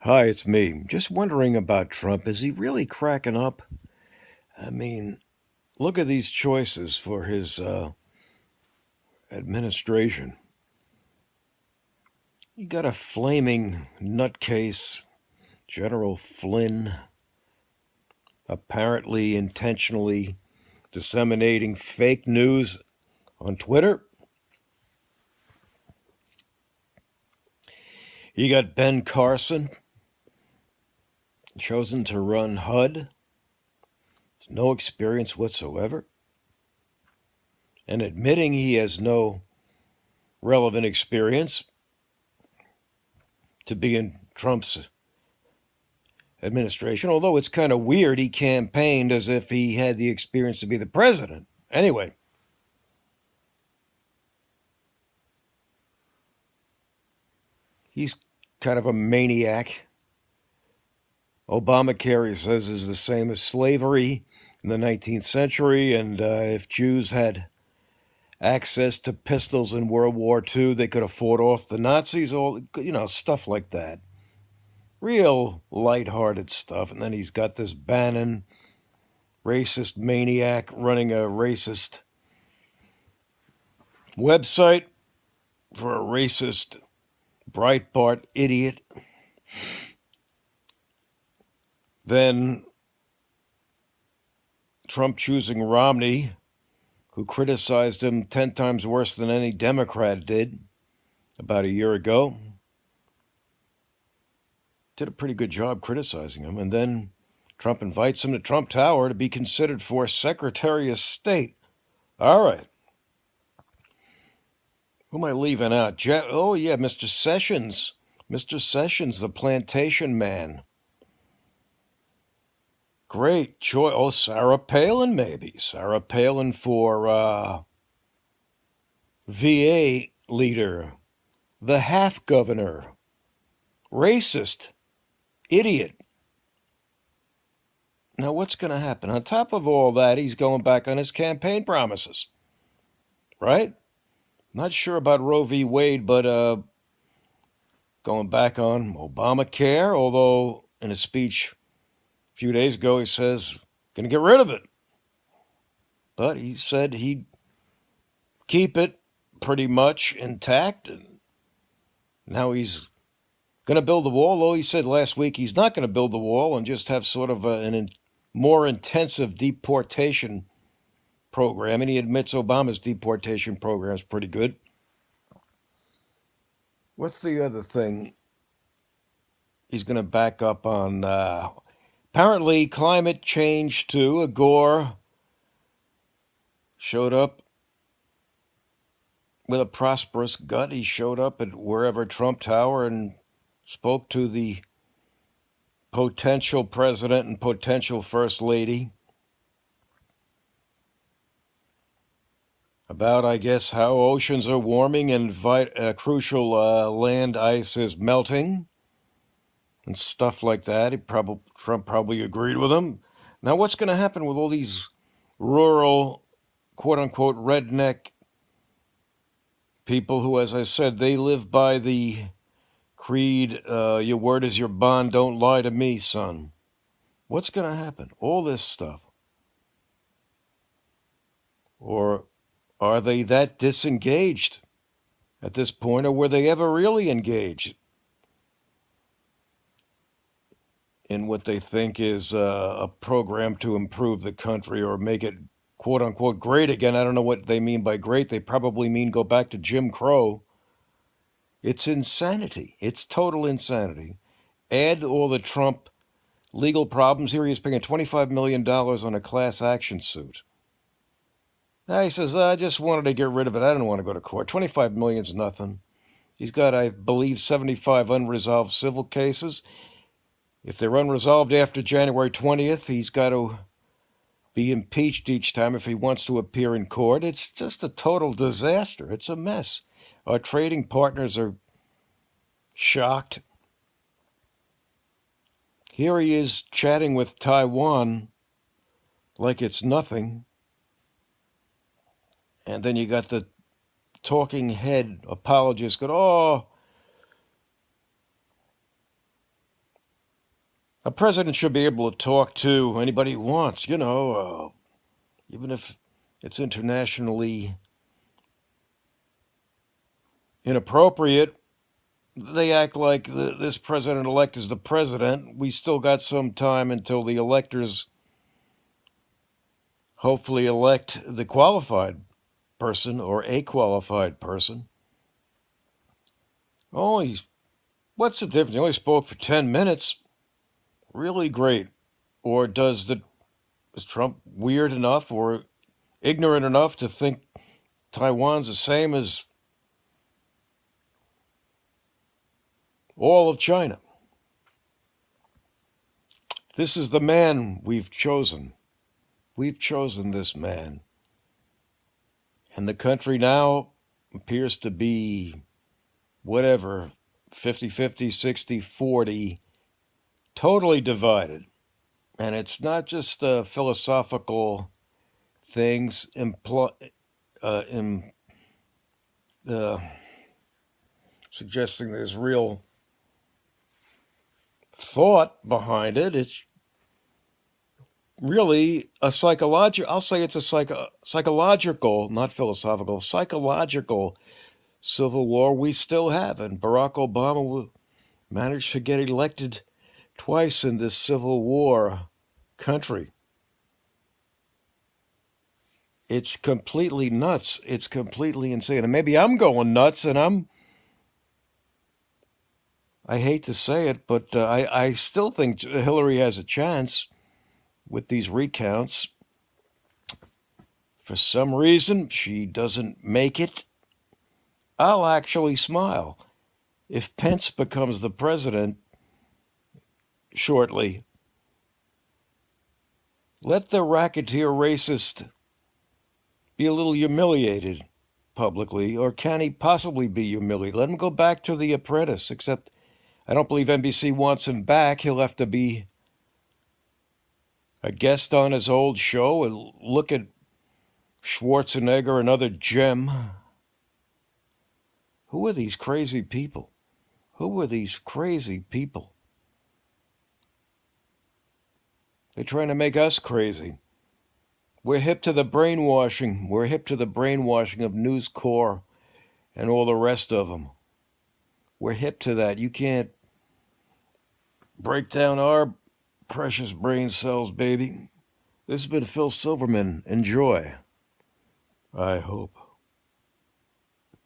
Hi, it's me. Just wondering about Trump. Is he really cracking up? I mean, look at these choices for his administration. You got a flaming nutcase, General Flynn, apparently intentionally disseminating fake news on Twitter. You got Ben Carson, chosen to run HUD, no experience whatsoever, and admitting he has no relevant experience to be in Trump's administration, although it's kind of weird he campaigned as if he had the experience to be the president. Anyway, he's kind of a maniac. Obamacare, he says, is the same as slavery in the 19th century, and if Jews had access to pistols in World War II, they could have fought off the Nazis, all, stuff like that. Real lighthearted stuff. And then he's got this Bannon, racist maniac, running a racist website for a racist Breitbart idiot. Then Trump choosing Romney, who criticized him 10 times worse than any Democrat did about a year ago. Did a pretty good job criticizing him. And then Trump invites him to Trump Tower to be considered for Secretary of State. All right. Who am I leaving out? Oh, yeah, Mr. Sessions. Mr. Sessions, the plantation man. Great choice. Oh, Sarah Palin, maybe. Sarah Palin for VA leader. The half governor. Racist. Idiot. Now, what's going to happen? On top of all that, he's going back on his campaign promises. Right? Not sure about Roe v. Wade, but going back on Obamacare, although in a speech a few days ago he says, going to get rid of it. But he said he'd keep it pretty much intact. And now he's going to build the wall, though he said last week he's not going to build the wall and just have sort of a more intensive deportation program. And he admits Obama's deportation program is pretty good. What's the other thing he's going to back up on? Apparently, climate change, too. Gore showed up with a prosperous gut. He showed up at wherever Trump Tower and spoke to the potential president and potential first lady about, I guess, how oceans are warming and crucial land ice is melting and stuff like that. Trump probably agreed with him. Now, what's going to happen with all these rural, quote-unquote, redneck people who, as I said, they live by the creed, your word is your bond, don't lie to me, son. What's going to happen? All this stuff. Or are they that disengaged at this point, or were they ever really engaged in what they think is a program to improve the country or make it, quote unquote, great again? I don't know what they mean by great. They probably mean go back to Jim Crow. It's insanity. It's total insanity. Add all the Trump legal problems. Here he is paying $25 million on a class action suit. Now he says, I just wanted to get rid of it. I didn't want to go to court. 25 million's nothing. He's got, I believe, 75 unresolved civil cases. If they're unresolved after January 20th, he's got to be impeached each time if he wants to appear in court. It's just a total disaster. It's a mess. Our trading partners are shocked. Here he is chatting with Taiwan like it's nothing. And then you got the talking head apologists go, oh, A president should be able to talk to anybody he wants, even if it's internationally inappropriate. They act like this president-elect is the president. We still got some time until the electors hopefully elect the qualified person or a qualified person. Only, what's the difference? He only spoke for 10 minutes. Really great. Or is Trump weird enough or ignorant enough to think Taiwan's the same as all of China? This is the man we've chosen. We've chosen this man. And the country now appears to be whatever, 50-50, 60-40, totally divided. And it's not just philosophical things uh, suggesting there's real thought behind it. It's really a psychological, I'll say it's a psychological, not philosophical, psychological civil war we still have. And Barack Obama managed to get elected twice in this civil war country. It's completely nuts. It's completely insane. And maybe I'm going nuts, and I hate to say it, but I still think Hillary has a chance with these recounts. For some reason, she doesn't make it. I'll actually smile. If Pence becomes the president shortly, let the racketeer racist be a little humiliated publicly, or can he possibly be humiliated? Let him go back to The Apprentice, except I don't believe NBC wants him back. He'll have to be a guest on his old show and look at Schwarzenegger, another gem. Who are these crazy people? Who are these crazy people? They're trying to make us crazy. We're hip to the brainwashing. We're hip to the brainwashing of News Corps and all the rest of them. We're hip to that. You can't break down our precious brain cells, baby. This has been Phil Silverman. Enjoy. I hope.